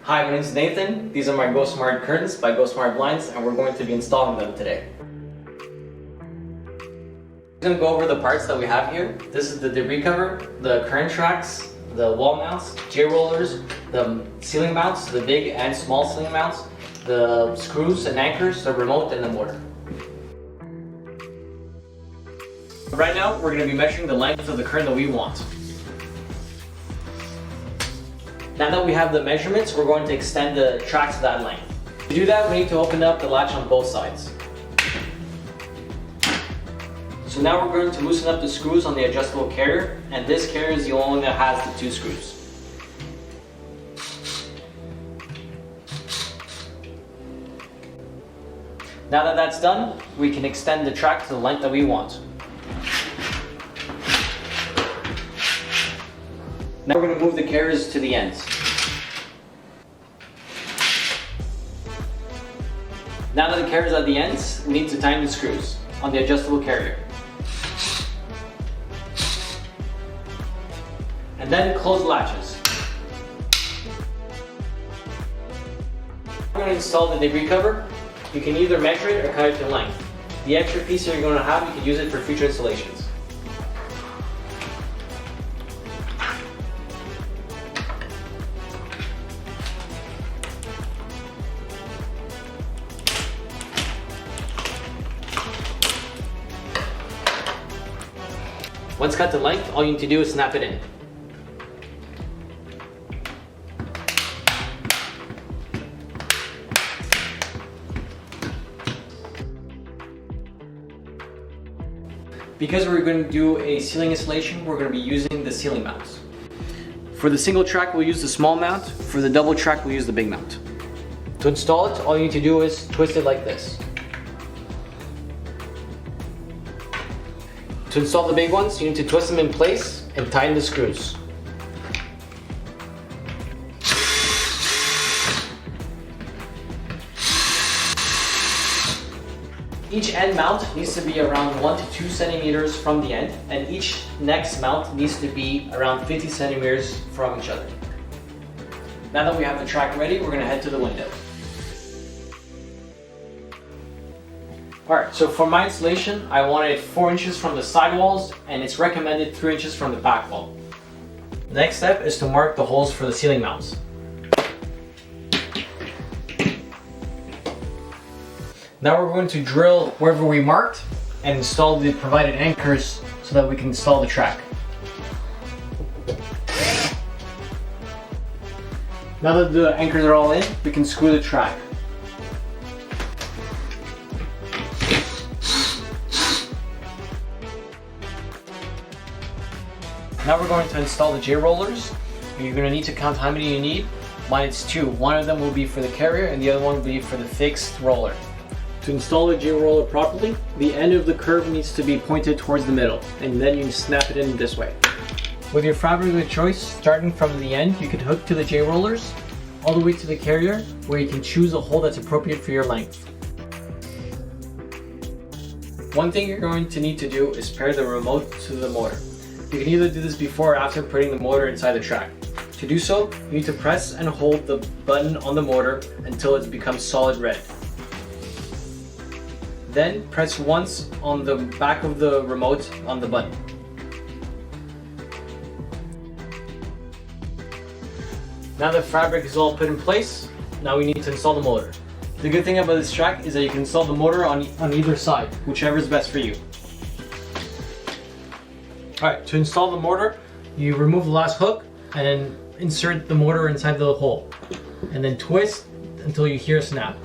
Hi, my name is Nathan. These are my GoSmart curtains by GoSmart Blinds, and we're going to be installing them today. I'm going to go over the parts that we have here. This is the debris cover, the curtain tracks, the wall mounts, J-rollers, the ceiling mounts, the big and small ceiling mounts, the screws and anchors, the remote, and the motor. Right now, we're going to be measuring the length of the curtain that we want. Now that we have the measurements, we're going to extend the track to that length. To do that, we need to open up the latch on both sides. So now we're going to loosen up the screws on the adjustable carrier, and this carrier is the only one that has the 2 screws. Now that that's done, we can extend the track to the length that we want. Now we're going to move the carriers to the ends. Now that the carriers are at the ends, we need to tighten the screws on the adjustable carrier. And then close the latches. We're going to install the debris cover. You can either measure it or cut it to length. The extra piece that you're going to have, you can use it for future installations. Once cut to length, all you need to do is snap it in. Because we're going to do a ceiling installation, we're going to be using the ceiling mounts. For the single track, we'll use the small mount. For the double track, we'll use the big mount. To install it, all you need to do is twist it like this. To install the big ones, you need to twist them in place and tighten the screws. Each end mount needs to be around 1 to 2 centimeters from the end, and each next mount needs to be around 50 centimeters from each other. Now that we have the track ready, we're going to head to the window. Alright, so for my installation, I wanted 4 inches from the side walls, and it's recommended 3 inches from the back wall. The next step is to mark the holes for the ceiling mounts. Now we're going to drill wherever we marked and install the provided anchors so that we can install the track. Now that the anchors are all in, we can screw the track. Now we're going to install the J-rollers. You're going to need to count how many you need. Mine is 2. One of them will be for the carrier and the other one will be for the fixed roller. To install the J-roller properly, the end of the curve needs to be pointed towards the middle, and then you snap it in this way. With your fabric of choice, starting from the end, you can hook to the J-rollers all the way to the carrier, where you can choose a hole that's appropriate for your length. One thing you're going to need to do is pair the remote to the motor. You can either do this before or after putting the motor inside the track. To do so, you need to press and hold the button on the motor until it becomes solid red. Then press once on the back of the remote on the button. Now the fabric is all put in place, now we need to install the motor. The good thing about this track is that you can install the motor on either side, whichever is best for you. Alright, to install the motor, you remove the last hook and then insert the motor inside the hole. And then twist until you hear a snap.